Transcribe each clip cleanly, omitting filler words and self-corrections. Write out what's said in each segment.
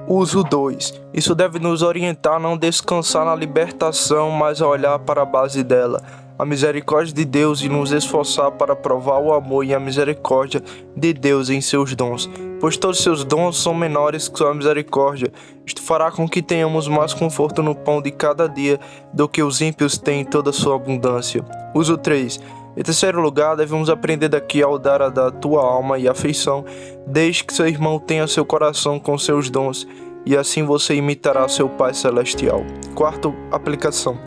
Uso 2. Isso deve nos orientar a não descansar na libertação, mas a olhar para a base dela, a misericórdia de Deus, e nos esforçar para provar o amor e a misericórdia de Deus em seus dons. Pois todos seus dons são menores que sua misericórdia. Isto fará com que tenhamos mais conforto no pão de cada dia do que os ímpios têm em toda a sua abundância. Uso 3. Em terceiro lugar, devemos aprender daqui a dar a da tua alma e afeição, desde que seu irmão tenha seu coração com seus dons, e assim você imitará seu Pai Celestial. Quarto, aplicação.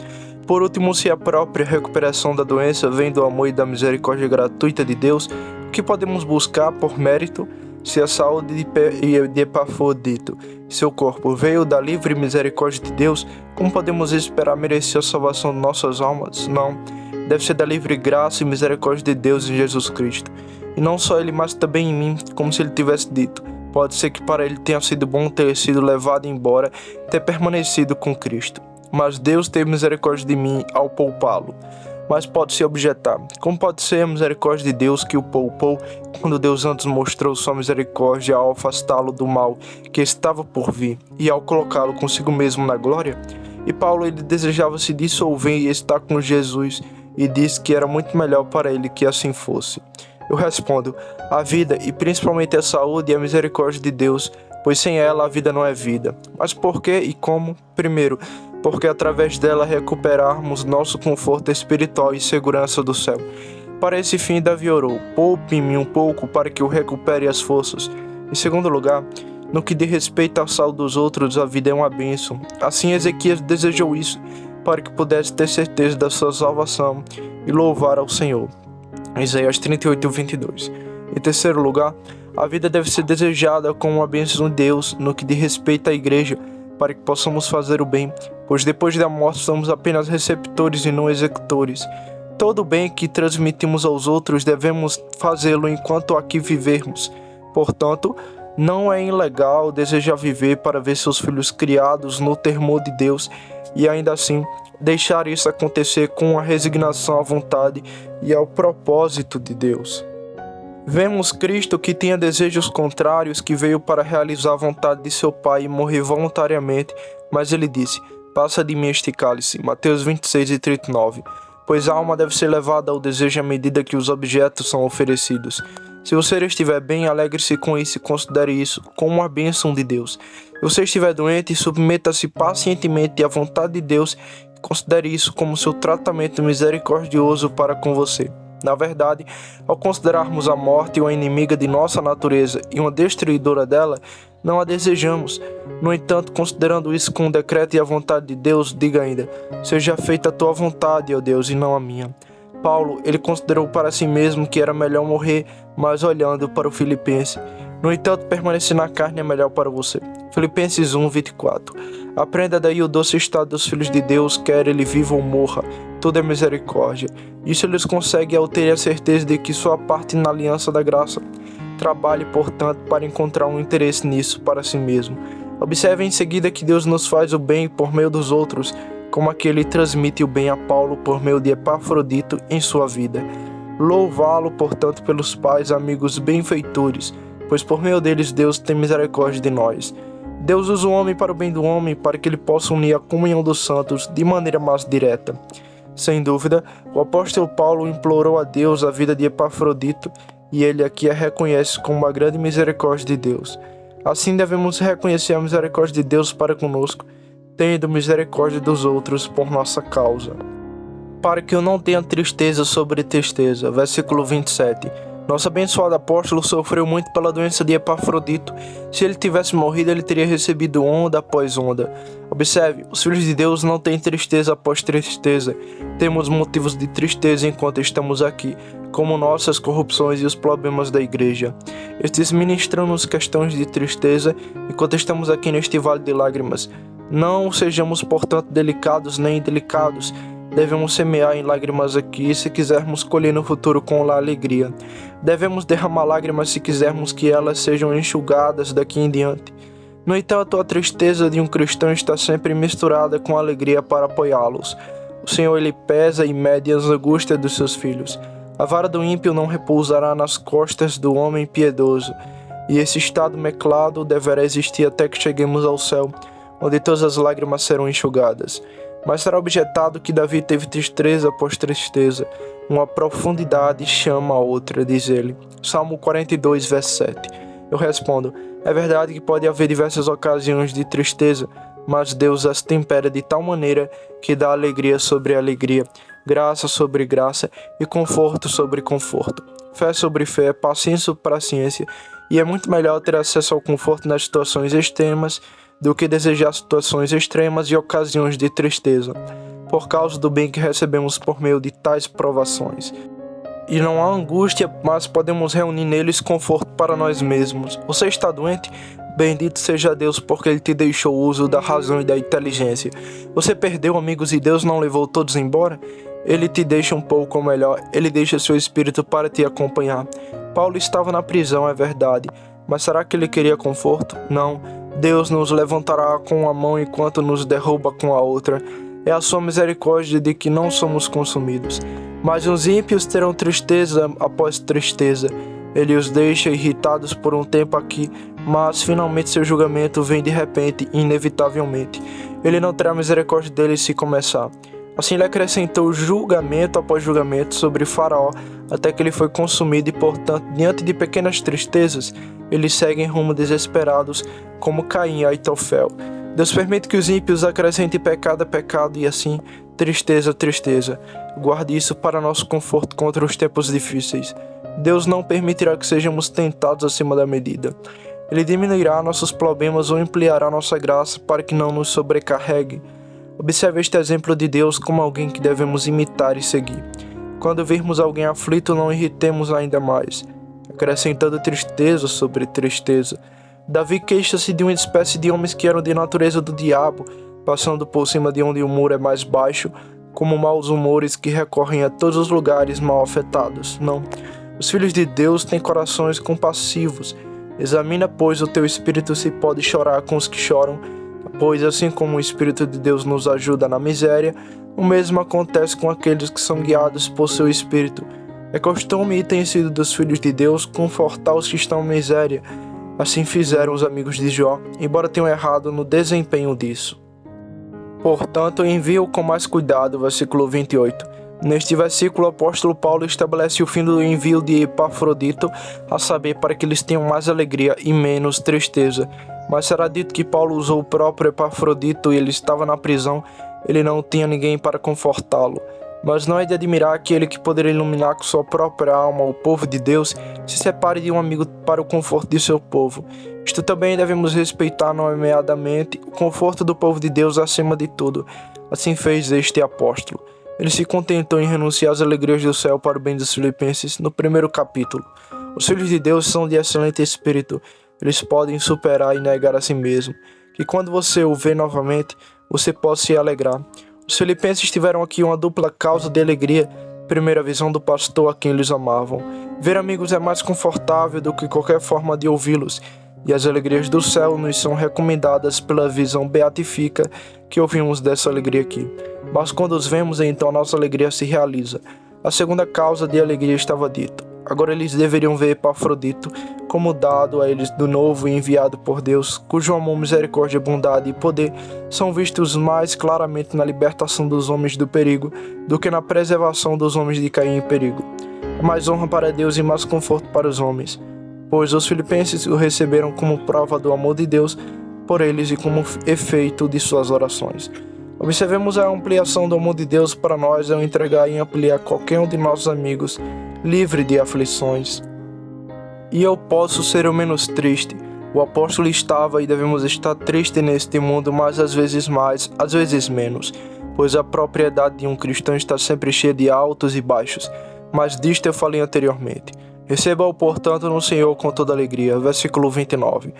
Por último, se a própria recuperação da doença vem do amor e da misericórdia gratuita de Deus, o que podemos buscar por mérito? Se a saúde de Epafrodito, seu corpo, veio da livre misericórdia de Deus, como podemos esperar merecer a salvação de nossas almas? Não. Deve ser da livre graça e misericórdia de Deus em Jesus Cristo. E não só ele, mas também em mim, como se ele tivesse dito. Pode ser que para ele tenha sido bom ter sido levado embora e ter permanecido com Cristo. Mas Deus teve misericórdia de mim ao poupá-lo. Mas pode-se objetar, como pode ser a misericórdia de Deus que o poupou, quando Deus antes mostrou sua misericórdia ao afastá-lo do mal que estava por vir, e ao colocá-lo consigo mesmo na glória? E Paulo, ele desejava se dissolver e estar com Jesus, e disse que era muito melhor para ele que assim fosse. Eu respondo, a vida, e principalmente a saúde e a misericórdia de Deus, pois sem ela a vida não é vida. Mas por que e como? Primeiro, porque através dela recuperarmos nosso conforto espiritual e segurança do céu. Para esse fim, Davi orou, poupe-me um pouco para que eu recupere as forças. Em segundo lugar, no que diz respeito à saúde dos outros, a vida é uma bênção. Assim Ezequias desejou isso, para que pudesse ter certeza da sua salvação e louvar ao Senhor. Isaías 38:22. Em terceiro lugar, a vida deve ser desejada como uma bênção de Deus no que diz respeito à igreja, para que possamos fazer o bem, pois depois da morte somos apenas receptores e não executores. Todo o bem que transmitimos aos outros devemos fazê-lo enquanto aqui vivermos. Portanto, não é ilegal desejar viver para ver seus filhos criados no temor de Deus e ainda assim deixar isso acontecer com a resignação à vontade e ao propósito de Deus. Vemos Cristo, que tinha desejos contrários, que veio para realizar a vontade de seu Pai e morrer voluntariamente, mas ele disse, passa de mim este cálice, Mateus 26:39, pois a alma deve ser levada ao desejo à medida que os objetos são oferecidos. Se você estiver bem, alegre-se com isso e considere isso como uma bênção de Deus. Se você estiver doente, submeta-se pacientemente à vontade de Deus e considere isso como seu tratamento misericordioso para com você. Na verdade, ao considerarmos a morte uma inimiga de nossa natureza e uma destruidora dela, não a desejamos. No entanto, considerando isso como um decreto e a vontade de Deus, diga ainda, seja feita a tua vontade, ó Deus, e não a minha. Paulo, ele considerou para si mesmo que era melhor morrer, mas olhando para o Filipenses. No entanto, permanecer na carne é melhor para você. Filipenses 1:24. Aprenda daí o doce estado dos filhos de Deus, quer ele viva ou morra, tudo é misericórdia. Isso eles conseguem ao terem a certeza de que sua parte na aliança da graça. Trabalhe, portanto, para encontrar um interesse nisso para si mesmo. Observe em seguida que Deus nos faz o bem por meio dos outros, como aquele transmite o bem a Paulo por meio de Epafrodito em sua vida. Louvá-lo, portanto, pelos pais, amigos, benfeitores, pois por meio deles Deus tem misericórdia de nós. Deus usa o homem para o bem do homem, para que ele possa unir a comunhão dos santos de maneira mais direta. Sem dúvida, o apóstolo Paulo implorou a Deus a vida de Epafrodito, e ele aqui a reconhece como uma grande misericórdia de Deus. Assim devemos reconhecer a misericórdia de Deus para conosco, tendo misericórdia dos outros por nossa causa. Para que eu não tenha tristeza sobre tristeza. Versículo 27. Nosso abençoado apóstolo sofreu muito pela doença de Epafrodito. Se ele tivesse morrido, ele teria recebido onda após onda. Observe, os filhos de Deus não têm tristeza após tristeza. Temos motivos de tristeza enquanto estamos aqui, como nossas corrupções e os problemas da igreja. Estes ministram-nos questões de tristeza enquanto estamos aqui neste vale de lágrimas. Não sejamos, portanto, delicados nem indelicados. Devemos semear em lágrimas aqui se quisermos colher no futuro com a alegria. Devemos derramar lágrimas se quisermos que elas sejam enxugadas daqui em diante. No entanto, a tristeza de um cristão está sempre misturada com a alegria para apoiá-los. O Senhor, ele pesa e mede as angústias dos seus filhos. A vara do ímpio não repousará nas costas do homem piedoso, e esse estado mesclado deverá existir até que cheguemos ao céu, onde todas as lágrimas serão enxugadas. Mas será objetado que Davi teve tristeza após tristeza, uma profundidade chama a outra, diz ele. Salmo 42, verso 7. Eu respondo, é verdade que pode haver diversas ocasiões de tristeza, mas Deus as tempera de tal maneira que dá alegria sobre alegria, graça sobre graça e conforto sobre conforto. Fé sobre fé, paciência sobre paciência, e é muito melhor ter acesso ao conforto nas situações extremas do que desejar situações extremas e ocasiões de tristeza, por causa do bem que recebemos por meio de tais provações. E não há angústia, mas podemos reunir neles conforto para nós mesmos. Você está doente? Bendito seja Deus, porque Ele te deixou o uso da razão e da inteligência. Você perdeu amigos e Deus não levou todos embora? Ele te deixa um pouco melhor, Ele deixa seu espírito para te acompanhar. Paulo estava na prisão, é verdade, mas será que ele queria conforto? Não. Deus nos levantará com uma mão enquanto nos derruba com a outra. É a sua misericórdia de que não somos consumidos. Mas os ímpios terão tristeza após tristeza. Ele os deixa irritados por um tempo aqui, mas finalmente seu julgamento vem de repente e inevitavelmente. Ele não terá misericórdia deles se começar. Assim ele acrescentou julgamento após julgamento sobre Faraó, até que ele foi consumido e, portanto, diante de pequenas tristezas, eles seguem rumo desesperados, como Caim e Aitofel. Deus permite que os ímpios acrescentem pecado a pecado e assim, tristeza a tristeza. Guarde isso para nosso conforto contra os tempos difíceis. Deus não permitirá que sejamos tentados acima da medida. Ele diminuirá nossos problemas ou ampliará nossa graça para que não nos sobrecarregue. Observe este exemplo de Deus como alguém que devemos imitar e seguir. Quando virmos alguém aflito, não irritemos ainda mais, acrescentando tristeza sobre tristeza. Davi queixa-se de uma espécie de homens que eram de natureza do diabo, passando por cima de onde o muro é mais baixo, como maus humores que recorrem a todos os lugares mal afetados. Não. Os filhos de Deus têm corações compassivos. Examina, pois, o teu espírito se pode chorar com os que choram, pois assim como o Espírito de Deus nos ajuda na miséria, o mesmo acontece com aqueles que são guiados por seu Espírito. É costume e tem sido dos filhos de Deus confortar os que estão em miséria. Assim fizeram os amigos de Jó, embora tenham errado no desempenho disso. Portanto, envie-o com mais cuidado, versículo 28. Neste versículo, o apóstolo Paulo estabelece o fim do envio de Epafrodito, a saber, para que eles tenham mais alegria e menos tristeza. Mas será dito que Paulo usou o próprio Epafrodito e ele estava na prisão, ele não tinha ninguém para confortá-lo. Mas não é de admirar que ele, que poderia iluminar com sua própria alma o povo de Deus, se separe de um amigo para o conforto de seu povo. Isto também devemos respeitar, nomeadamente, o conforto do povo de Deus acima de tudo. Assim fez este apóstolo. Ele se contentou em renunciar às alegrias do céu para o bem dos filipenses, no primeiro capítulo. Os filhos de Deus são de excelente espírito. Eles podem superar e negar a si mesmo. Que quando você o vê novamente, você possa se alegrar. Os filipenses tiveram aqui uma dupla causa de alegria. Primeira, a visão do pastor a quem eles amavam. Ver amigos é mais confortável do que qualquer forma de ouvi-los. E as alegrias do céu nos são recomendadas pela visão beatifica que ouvimos dessa alegria aqui. Mas quando os vemos, então a nossa alegria se realiza. A segunda causa de alegria estava dita. Agora eles deveriam ver Epafrodito como dado a eles do novo e enviado por Deus, cujo amor, misericórdia, bondade e poder são vistos mais claramente na libertação dos homens do perigo do que na preservação dos homens de cair em perigo. É mais honra para Deus e mais conforto para os homens, pois os filipenses o receberam como prova do amor de Deus por eles e como efeito de suas orações. Observemos a ampliação do amor de Deus para nós ao entregar e ampliar qualquer um de nossos amigos, livre de aflições. E eu posso ser o menos triste. O apóstolo estava e devemos estar triste neste mundo, mas às vezes mais, às vezes menos, pois a propriedade de um cristão está sempre cheia de altos e baixos, mas disto eu falei anteriormente. Receba-o, portanto, no Senhor com toda alegria. Versículo 29.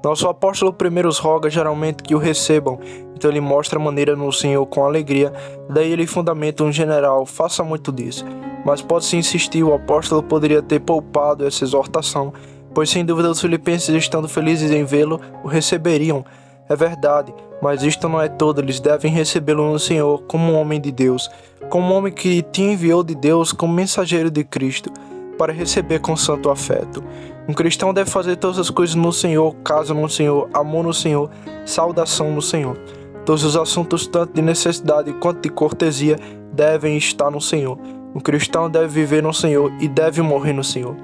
Nosso apóstolo primeiro os roga geralmente que o recebam, então ele mostra a maneira no Senhor com alegria, daí ele fundamenta um general, faça muito disso. Mas pode-se insistir, o apóstolo poderia ter poupado essa exortação, pois sem dúvida os filipenses, estando felizes em vê-lo, o receberiam. É verdade, mas isto não é todo, eles devem recebê-lo no Senhor como um homem de Deus, como um homem que te enviou de Deus como mensageiro de Cristo, para receber com santo afeto. Um cristão deve fazer todas as coisas no Senhor, casa no Senhor, amor no Senhor, saudação no Senhor. Todos os assuntos, tanto de necessidade quanto de cortesia, devem estar no Senhor. Um cristão deve viver no Senhor e deve morrer no Senhor.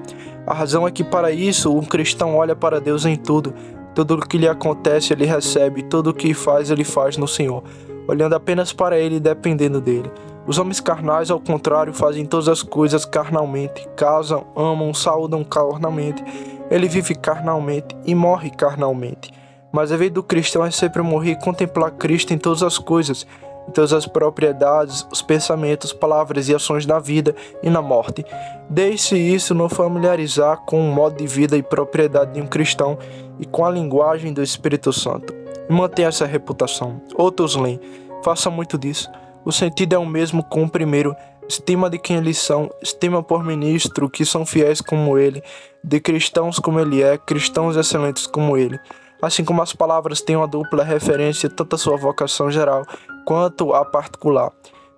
A razão é que para isso um cristão olha para Deus em tudo. Tudo o que lhe acontece ele recebe, tudo o que faz ele faz no Senhor, olhando apenas para Ele e dependendo dele. Os homens carnais, ao contrário, fazem todas as coisas carnalmente, casam, amam, saúdam carnalmente. Ele vive carnalmente e morre carnalmente. Mas a vida do cristão é sempre morrer e contemplar Cristo em todas as coisas, em todas as propriedades, os pensamentos, palavras e ações na vida e na morte. Deixe isso não familiarizar com o modo de vida e propriedade de um cristão e com a linguagem do Espírito Santo. E mantenha essa reputação. Outros leem, faça muito disso. O sentido é o mesmo com o primeiro. Estima de quem eles são, estima por ministro que são fiéis como ele, de cristãos como ele é, cristãos excelentes como ele. Assim como as palavras têm uma dupla referência tanto à sua vocação geral quanto à particular.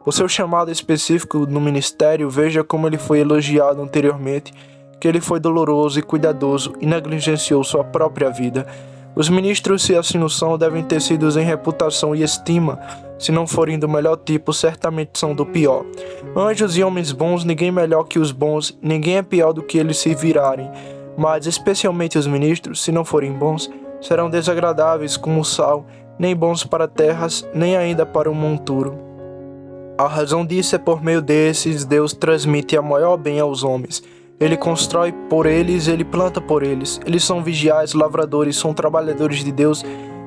Por seu chamado específico no ministério, veja como ele foi elogiado anteriormente, que ele foi doloroso e cuidadoso e negligenciou sua própria vida. Os ministros, se assim não são, devem ter sido em reputação e estima. Se não forem do melhor tipo, certamente são do pior. Anjos e homens bons, ninguém melhor que os bons, ninguém é pior do que eles se virarem. Mas, especialmente os ministros, se não forem bons, serão desagradáveis como o sal, nem bons para terras, nem ainda para o monturo. A razão disso é por meio desses, Deus transmite a maior bem aos homens. Ele constrói por eles, ele planta por eles. Eles são vigiais, lavradores, são trabalhadores de Deus.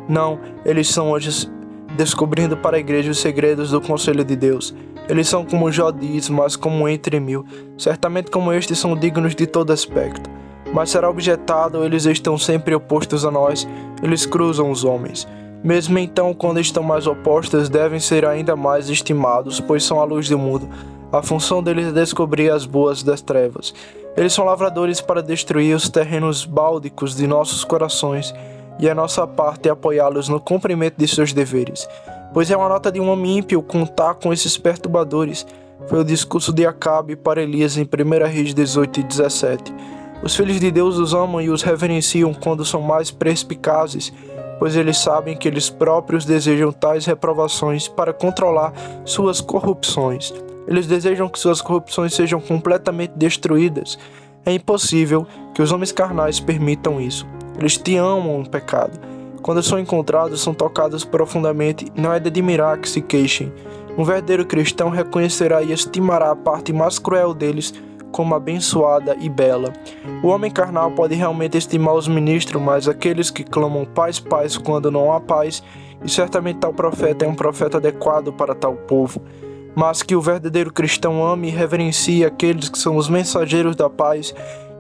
Não, eles são anjos descobrindo para a igreja os segredos do conselho de Deus. Eles são como Jó diz, mas como entre mil. Certamente como estes são dignos de todo aspecto. Mas será objetado, eles estão sempre opostos a nós, eles cruzam os homens. Mesmo então, quando estão mais opostos, devem ser ainda mais estimados, pois são a luz do mundo. A função deles é descobrir as boas das trevas. Eles são lavradores para destruir os terrenos bálticos de nossos corações, e a nossa parte é apoiá-los no cumprimento de seus deveres. Pois é uma nota de um homem ímpio contar com esses perturbadores. Foi o discurso de Acabe para Elias em 1 Reis 18 e 17. Os filhos de Deus os amam e os reverenciam quando são mais perspicazes, pois eles sabem que eles próprios desejam tais reprovações para controlar suas corrupções. Eles desejam que suas corrupções sejam completamente destruídas. É impossível que os homens carnais permitam isso. Eles te amam no pecado. Quando são encontrados, são tocados profundamente, não é de admirar que se queixem. Um verdadeiro cristão reconhecerá e estimará a parte mais cruel deles como abençoada e bela. O homem carnal pode realmente estimar os ministros, mas aqueles que clamam paz, paz quando não há paz, e certamente tal profeta é um profeta adequado para tal povo. Mas que o verdadeiro cristão ame e reverencie aqueles que são os mensageiros da paz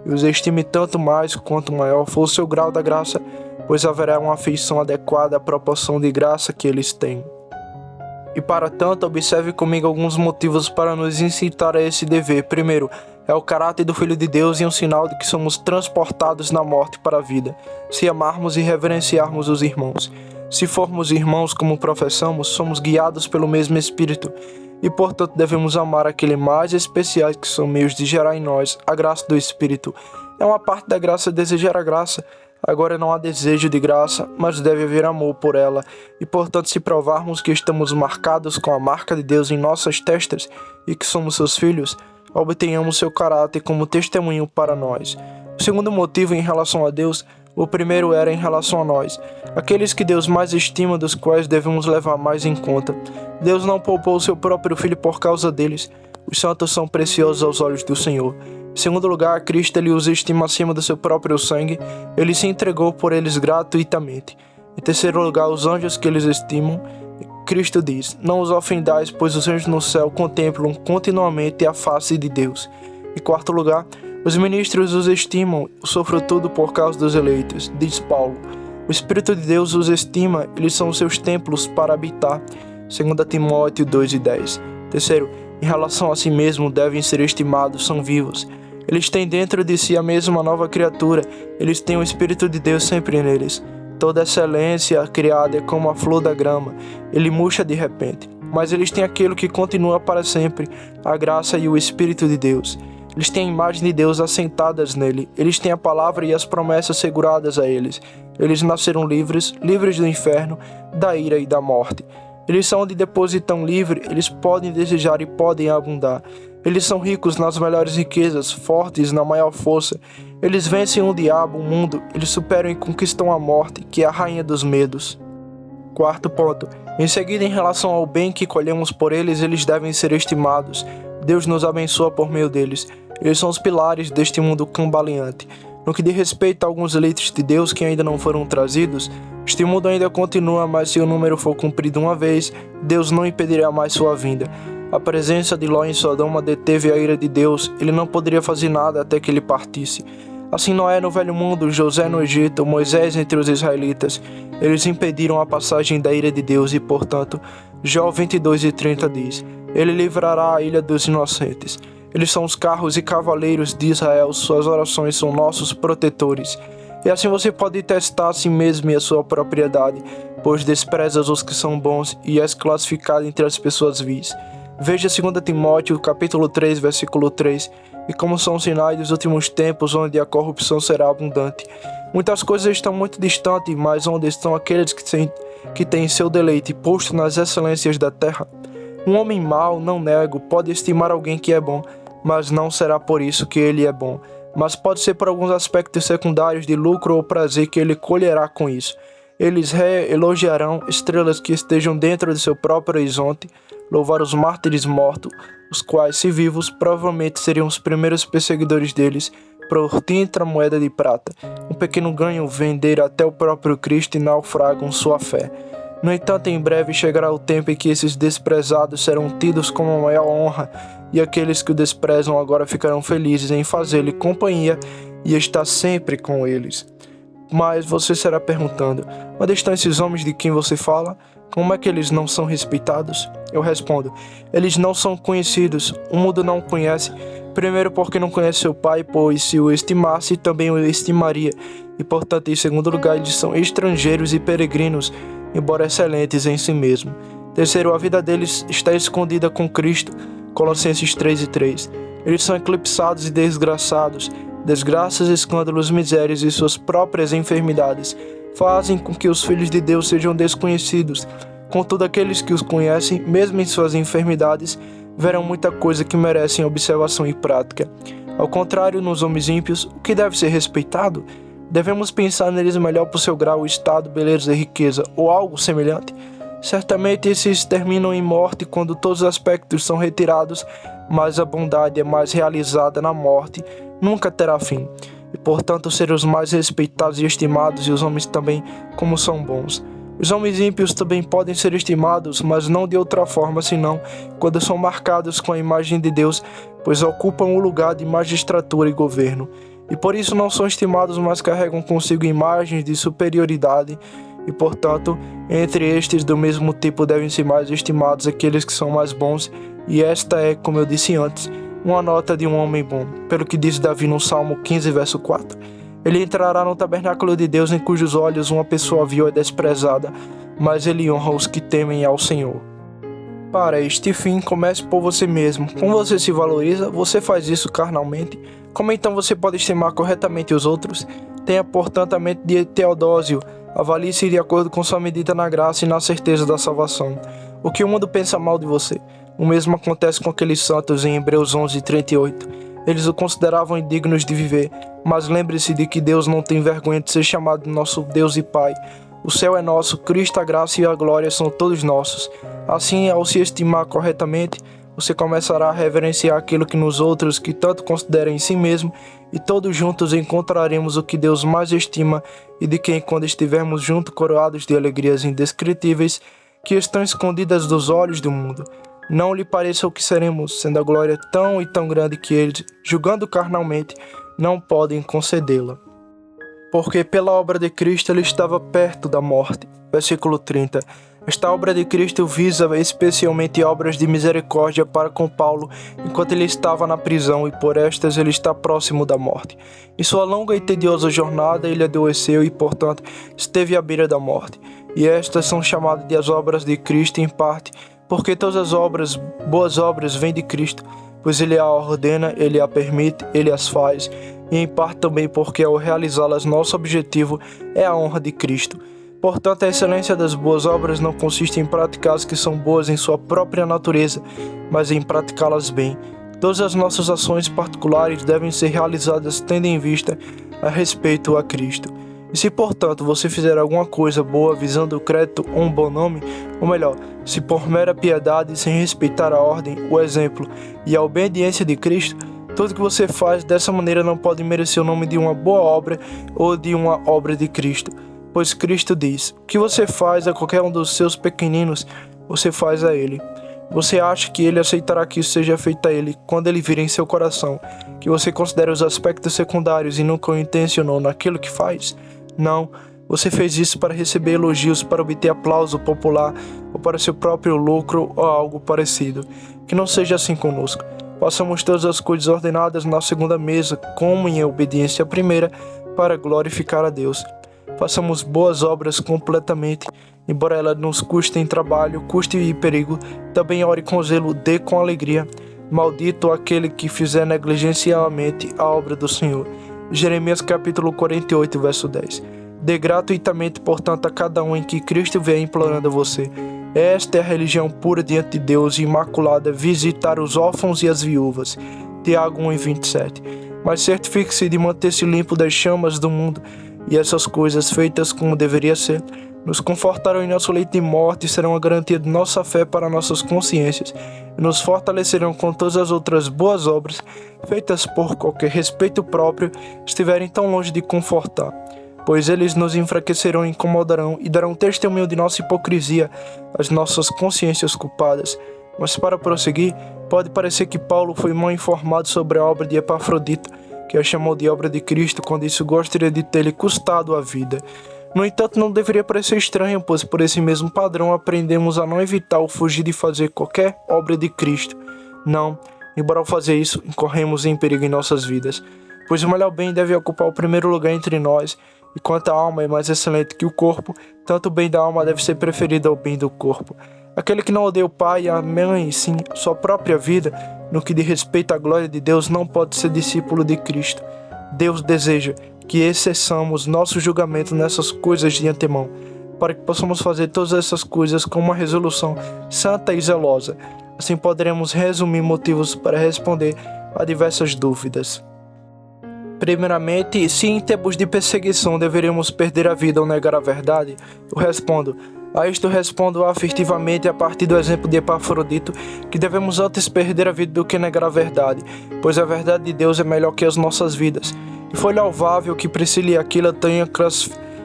e os estime tanto mais quanto maior for o seu grau da graça, pois haverá uma afeição adequada à proporção de graça que eles têm. E para tanto, observe comigo alguns motivos para nos incitar a esse dever. Primeiro, é o caráter do Filho de Deus e um sinal de que somos transportados na morte para a vida, se amarmos e reverenciarmos os irmãos. Se formos irmãos como professamos, somos guiados pelo mesmo Espírito, e portanto devemos amar aquele mais especial que são meios de gerar em nós a graça do Espírito. É uma parte da graça desejar a graça. Agora não há desejo de graça, mas deve haver amor por ela, e portanto se provarmos que estamos marcados com a marca de Deus em nossas testas e que somos seus filhos, obtenhamos seu caráter como testemunho para nós. O segundo motivo em relação a Deus, o primeiro era em relação a nós, aqueles que Deus mais estima, dos quais devemos levar mais em conta. Deus não poupou seu próprio Filho por causa deles. Os santos são preciosos aos olhos do Senhor. Em segundo lugar, Cristo ele os estima acima do seu próprio sangue, ele se entregou por eles gratuitamente. Em terceiro lugar, os anjos que eles estimam, Cristo diz, não os ofendais, pois os anjos no céu contemplam continuamente a face de Deus. Em quarto lugar, os ministros os estimam, sofro tudo por causa dos eleitos, diz Paulo. O Espírito de Deus os estima, eles são seus templos para habitar, 2 Timóteo 2:10. Terceiro, em relação a si mesmo devem ser estimados, são vivos. Eles têm dentro de si a mesma nova criatura, eles têm o Espírito de Deus sempre neles. Toda excelência criada é como a flor da grama, ele murcha de repente, mas eles têm aquilo que continua para sempre, a graça e o Espírito de Deus. Eles têm a imagem de Deus assentadas nele. Eles têm a palavra e as promessas seguradas a eles. Eles nasceram livres, livres do inferno, da ira e da morte. Eles são onde depositam livre, eles podem desejar e podem abundar. Eles são ricos nas melhores riquezas, fortes na maior força. Eles vencem o diabo, o mundo, eles superam e conquistam a morte, que é a rainha dos medos. Quarto ponto. Em seguida, em relação ao bem que colhemos por eles, eles devem ser estimados. Deus nos abençoa por meio deles. Eles são os pilares deste mundo cambaleante. No que diz respeito a alguns eleitos de Deus que ainda não foram trazidos, este mundo ainda continua, mas se o número for cumprido uma vez, Deus não impedirá mais sua vinda. A presença de Ló em Sodoma deteve a ira de Deus, ele não poderia fazer nada até que ele partisse. Assim Noé no Velho Mundo, José no Egito, Moisés entre os israelitas, eles impediram a passagem da ira de Deus e, portanto, Jó 22:30 diz, ele livrará a ilha dos inocentes. Eles são os carros e cavaleiros de Israel, suas orações são nossos protetores. E assim você pode testar a si mesmo e a sua propriedade, pois desprezas os que são bons e és classificado entre as pessoas vis. Veja 2 Timóteo, capítulo 3, versículo 3, e como são sinais dos últimos tempos, onde a corrupção será abundante. Muitas coisas estão muito distantes, mas onde estão aqueles que têm seu deleite posto nas excelências da terra? Um homem mau, não nego, pode estimar alguém que é bom, mas não será por isso que ele é bom, mas pode ser por alguns aspectos secundários de lucro ou prazer que ele colherá com isso. Eles elogiarão estrelas que estejam dentro de seu próprio horizonte, louvar os mártires mortos, os quais, se vivos, provavelmente seriam os primeiros perseguidores deles, por tinta moeda de prata. Um pequeno ganho vender até o próprio Cristo e naufragam sua fé. No entanto, em breve chegará o tempo em que esses desprezados serão tidos como a maior honra, e aqueles que o desprezam agora ficarão felizes em fazer-lhe companhia e estar sempre com eles. Mas você será perguntando, onde estão esses homens de quem você fala? Como é que eles não são respeitados? Eu respondo, eles não são conhecidos, o mundo não o conhece, primeiro porque não conhece seu pai, pois se o estimasse, também o estimaria, e portanto, em segundo lugar, eles são estrangeiros e peregrinos, embora excelentes em si mesmo. Terceiro, a vida deles está escondida com Cristo, Colossenses 3:3. Eles são eclipsados e desgraçados, desgraças, escândalos, misérias e suas próprias enfermidades fazem com que os filhos de Deus sejam desconhecidos. Contudo, aqueles que os conhecem, mesmo em suas enfermidades, verão muita coisa que merecem observação e prática. Ao contrário, nos homens ímpios, o que deve ser respeitado? Devemos pensar neles melhor por seu grau, estado, beleza e riqueza, ou algo semelhante? Certamente esses terminam em morte quando todos os aspectos são retirados, mas a bondade é mais realizada na morte, nunca terá fim. E portanto serem os mais respeitados e estimados, e os homens também, como são bons. Os homens ímpios também podem ser estimados, mas não de outra forma senão quando são marcados com a imagem de Deus, pois ocupam o lugar de magistratura e governo. E por isso não são estimados, mas carregam consigo imagens de superioridade, e portanto, entre estes do mesmo tipo devem ser mais estimados aqueles que são mais bons, e esta é, como eu disse antes, uma nota de um homem bom, pelo que diz Davi no Salmo 15, verso 4. Ele entrará no tabernáculo de Deus em cujos olhos uma pessoa vil é desprezada, mas ele honra os que temem ao Senhor. Para este fim, comece por você mesmo. Como você se valoriza, você faz isso carnalmente? Como então você pode estimar corretamente os outros? Tenha, portanto, a mente de Teodósio. Avalie-se de acordo com sua medida na graça e na certeza da salvação. O que o mundo pensa mal de você? O mesmo acontece com aqueles santos em Hebreus 11:38. Eles o consideravam indignos de viver, mas lembre-se de que Deus não tem vergonha de ser chamado nosso Deus e Pai. O céu é nosso, Cristo, a graça e a glória são todos nossos. Assim, ao se estimar corretamente, você começará a reverenciar aquilo que nos outros que tanto consideram em si mesmo, e todos juntos encontraremos o que Deus mais estima e de quem, quando estivermos juntos, coroados de alegrias indescritíveis que estão escondidas dos olhos do mundo. Não lhe pareça o que seremos, sendo a glória tão e tão grande que eles, julgando carnalmente, não podem concedê-la. Porque pela obra de Cristo ele estava perto da morte. Versículo 30. Esta obra de Cristo visa especialmente obras de misericórdia para com Paulo, enquanto ele estava na prisão, e por estas ele está próximo da morte. Em sua longa e tediosa jornada ele adoeceu e, portanto, esteve à beira da morte. E estas são chamadas de as obras de Cristo em parte, porque todas as obras, boas obras, vêm de Cristo, pois ele a ordena, ele a permite, ele as faz, e em parte também porque ao realizá-las nosso objetivo é a honra de Cristo. Portanto, a excelência das boas obras não consiste em praticar as que são boas em sua própria natureza, mas em praticá-las bem. Todas as nossas ações particulares devem ser realizadas tendo em vista a respeito a Cristo. E se, portanto, você fizer alguma coisa boa visando o crédito ou um bom nome, ou melhor, se por mera piedade, sem respeitar a ordem, o exemplo e a obediência de Cristo, tudo que você faz dessa maneira não pode merecer o nome de uma boa obra ou de uma obra de Cristo. Pois Cristo diz: o que você faz a qualquer um dos seus pequeninos, você faz a ele. Você acha que ele aceitará que isso seja feito a ele quando ele vir em seu coração, que você considera os aspectos secundários e nunca o intencionou naquilo que faz? Não, você fez isso para receber elogios, para obter aplauso popular ou para seu próprio lucro ou algo parecido. Que não seja assim conosco. Façamos todas as coisas ordenadas na segunda mesa, como em obediência à primeira, para glorificar a Deus. Façamos boas obras completamente, embora elas nos custem trabalho, custe e perigo. Também ore com zelo, dê com alegria. Maldito aquele que fizer negligencialmente a obra do Senhor. Jeremias capítulo 48, verso 10. Dê gratuitamente, portanto, a cada um em que Cristo vier implorando a você. Esta é a religião pura diante de Deus, imaculada, visitar os órfãos e as viúvas. Tiago 1:27. Mas certifique-se de manter-se limpo das chamas do mundo, e essas coisas feitas como deveria ser, nos confortarão em nosso leito de morte e serão a garantia de nossa fé para nossas consciências, e nos fortalecerão com todas as outras boas obras, feitas por qualquer respeito próprio, estiverem tão longe de confortar. Pois eles nos enfraquecerão, incomodarão e darão testemunho de nossa hipocrisia às nossas consciências culpadas. Mas para prosseguir, pode parecer que Paulo foi mal informado sobre a obra de Epafrodito, que a chamou de obra de Cristo, quando isso gostaria de ter-lhe custado a vida. No entanto, não deveria parecer estranho, pois por esse mesmo padrão aprendemos a não evitar ou fugir de fazer qualquer obra de Cristo. Não, embora ao fazer isso, incorremos em perigo em nossas vidas, pois o melhor bem deve ocupar o primeiro lugar entre nós, e quanto a alma é mais excelente que o corpo, tanto o bem da alma deve ser preferido ao bem do corpo. Aquele que não odeia o pai e a mãe, sim, sua própria vida, no que diz respeito à glória de Deus, não pode ser discípulo de Cristo. Deus deseja que exerçamos nosso julgamento nessas coisas de antemão, para que possamos fazer todas essas coisas com uma resolução santa e zelosa. Assim poderemos resumir motivos para responder a diversas dúvidas. Primeiramente, se em tempos de perseguição deveríamos perder a vida ou negar a verdade, eu respondo. A isto respondo afirmativamente a partir do exemplo de Epafrodito, que devemos antes perder a vida do que negar a verdade, pois a verdade de Deus é melhor que as nossas vidas. E foi louvável que Priscila e Aquila tenham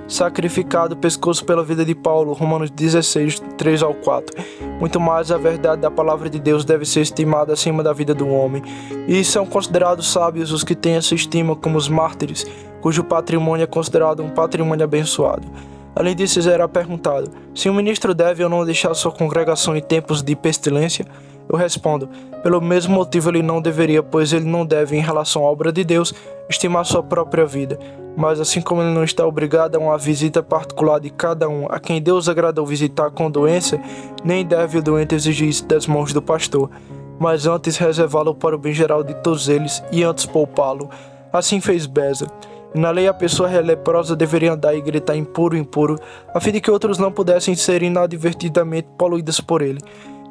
sacrificado o pescoço pela vida de Paulo, Romanos 16, 3-4. Muito mais a verdade da palavra de Deus deve ser estimada acima da vida do homem. E são considerados sábios os que têm essa estima, como os mártires, cujo patrimônio é considerado um patrimônio abençoado. Além disso, era perguntado: se um ministro deve ou não deixar sua congregação em tempos de pestilência? Eu respondo: pelo mesmo motivo ele não deveria, pois ele não deve, em relação à obra de Deus, estimar sua própria vida. Mas assim como ele não está obrigado a uma visita particular de cada um a quem Deus agradou visitar com doença, nem deve o doente exigir isso das mãos do pastor, mas antes reservá-lo para o bem geral de todos eles e antes poupá-lo. Assim fez Beza. Na lei, a pessoa leprosa deveria andar e gritar impuro, impuro, a fim de que outros não pudessem ser inadvertidamente poluídos por ele.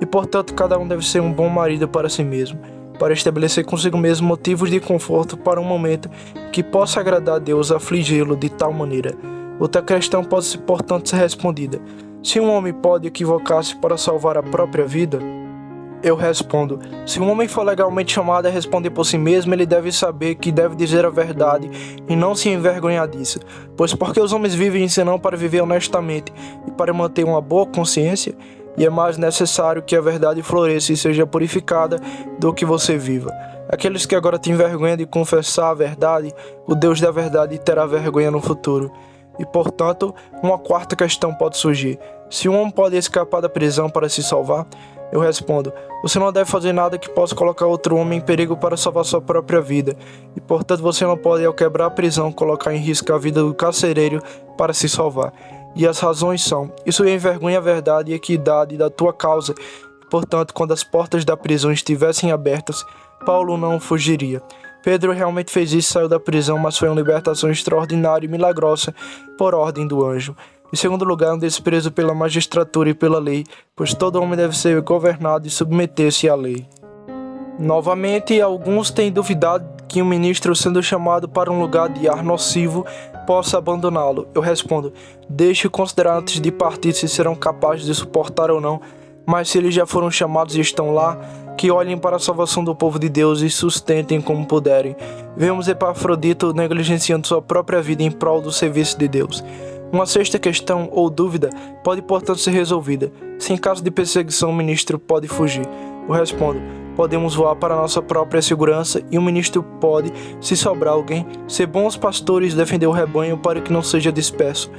E, portanto, cada um deve ser um bom marido para si mesmo, para estabelecer consigo mesmo motivos de conforto para um momento que possa agradar a Deus afligi-lo de tal maneira. Outra questão pode, portanto, ser respondida: se um homem pode equivocar-se para salvar a própria vida? Eu respondo: se um homem for legalmente chamado a responder por si mesmo, ele deve saber que deve dizer a verdade e não se envergonhar disso. Pois porque os homens vivem senão para viver honestamente e para manter uma boa consciência? E é mais necessário que a verdade floresça e seja purificada do que você viva. Aqueles que agora têm vergonha de confessar a verdade, o Deus da verdade terá vergonha no futuro. E, portanto, uma quarta questão pode surgir: se um homem pode escapar da prisão para se salvar? Eu respondo: você não deve fazer nada que possa colocar outro homem em perigo para salvar sua própria vida. E, portanto, você não pode, ao quebrar a prisão, colocar em risco a vida do carcereiro para se salvar. E as razões são: isso envergonha a verdade e equidade da tua causa, Portanto, quando as portas da prisão estivessem abertas, Paulo não fugiria. Pedro realmente fez isso e saiu da prisão, mas foi uma libertação extraordinária e milagrosa por ordem do anjo. Em segundo lugar, um desprezo pela magistratura e pela lei, pois todo homem deve ser governado e submeter-se à lei. Novamente, alguns têm duvidado que um ministro, sendo chamado para um lugar de ar nocivo, possa abandoná-lo. Eu respondo: deixe considerar antes de partir se serão capazes de suportar ou não, mas se eles já foram chamados e estão lá, que olhem para a salvação do povo de Deus e sustentem como puderem. Vemos Epafrodito negligenciando sua própria vida em prol do serviço de Deus. Uma sexta questão ou dúvida pode, portanto, ser resolvida. Se em caso de perseguição o ministro pode fugir. Eu respondo: podemos voar para nossa própria segurança e o ministro pode, se sobrar alguém, ser bons pastores e defender o rebanho para que não seja disperso.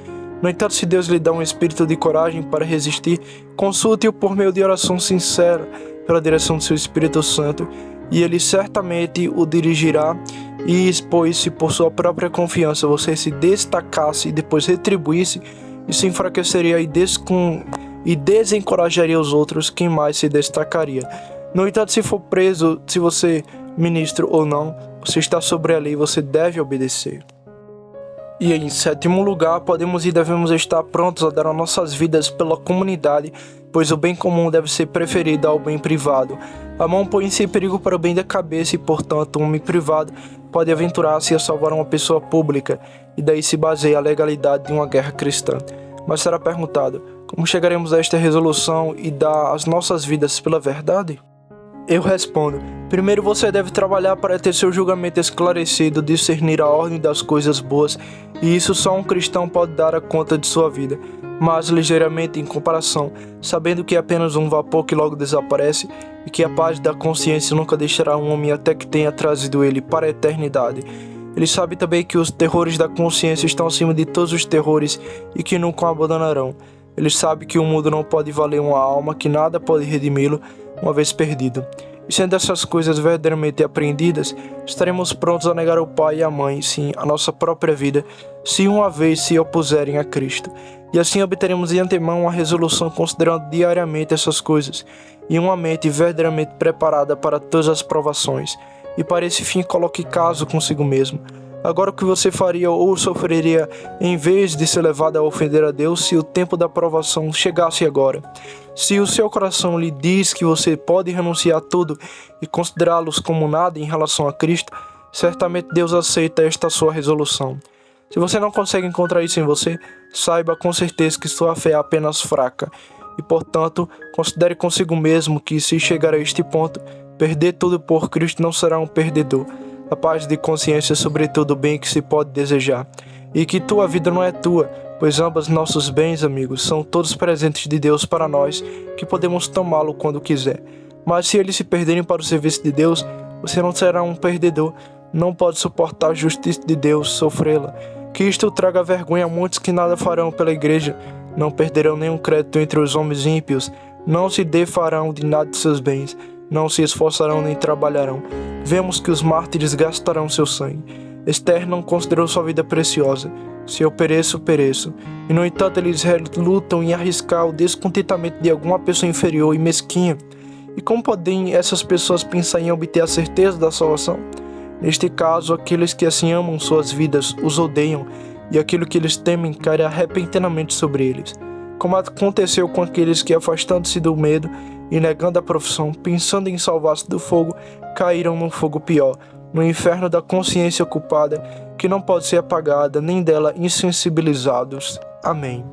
No entanto, se Deus lhe dá um espírito de coragem para resistir, consulte-o por meio de oração sincera pela direção do seu Espírito Santo, e ele certamente o dirigirá. E pois se por sua própria confiança você se destacasse e depois retribuísse, isso enfraqueceria e desencorajaria os outros, quem mais se destacaria. No entanto, se for preso, se você ministro ou não, você está sobre a lei, você deve obedecer. E em sétimo lugar, podemos e devemos estar prontos a dar as nossas vidas pela comunidade, pois o bem comum deve ser preferido ao bem privado. A mão põe-se em perigo para o bem da cabeça e, portanto, um homem privado pode aventurar-se a salvar uma pessoa pública, e daí se baseia a legalidade de uma guerra cristã. Mas será perguntado: como chegaremos a esta resolução e dar as nossas vidas pela verdade? Eu respondo: primeiro você deve trabalhar para ter seu julgamento esclarecido, discernir a ordem das coisas boas, e isso só um cristão pode dar a conta de sua vida. Mas ligeiramente em comparação, sabendo que é apenas um vapor que logo desaparece, e que a paz da consciência nunca deixará um homem até que tenha trazido ele para a eternidade. Ele sabe também que os terrores da consciência estão acima de todos os terrores e que nunca o abandonarão. Ele sabe que o mundo não pode valer uma alma, que nada pode redimi-lo uma vez perdido. E sendo essas coisas verdadeiramente apreendidas, estaremos prontos a negar o pai e a mãe, sim, a nossa própria vida, se uma vez se opuserem a Cristo. E assim obteremos de antemão uma resolução considerando diariamente essas coisas, e uma mente verdadeiramente preparada para todas as provações. E para esse fim coloque caso consigo mesmo. Agora o que você faria ou sofreria em vez de ser levado a ofender a Deus se o tempo da provação chegasse agora? Se o seu coração lhe diz que você pode renunciar a tudo e considerá-los como nada em relação a Cristo, certamente Deus aceita esta sua resolução. Se você não consegue encontrar isso em você, saiba com certeza que sua fé é apenas fraca. E, portanto, considere consigo mesmo que, se chegar a este ponto, perder tudo por Cristo não será um perdedor. A paz de consciência sobre todo o bem que se pode desejar. E que tua vida não é tua, pois ambos nossos bens, amigos, são todos presentes de Deus para nós, que podemos tomá-lo quando quiser. Mas se eles se perderem para o serviço de Deus, você não será um perdedor, não pode suportar a justiça de Deus, sofrê-la. Que isto traga vergonha a muitos que nada farão pela igreja, não perderão nenhum crédito entre os homens ímpios, não se defarão de nada de seus bens, não se esforçarão nem trabalharão. Vemos que os mártires gastarão seu sangue. Esther não considerou sua vida preciosa. Se eu pereço, pereço. E no entanto eles lutam em arriscar o descontentamento de alguma pessoa inferior e mesquinha. E como podem essas pessoas pensar em obter a certeza da salvação? Neste caso, aqueles que assim amam suas vidas os odeiam, e aquilo que eles temem cairá repentinamente sobre eles. Como aconteceu com aqueles que, afastando-se do medo e negando a profissão, pensando em salvar-se do fogo, caíram num fogo pior, no inferno da consciência ocupada, que não pode ser apagada, nem dela insensibilizados. Amém.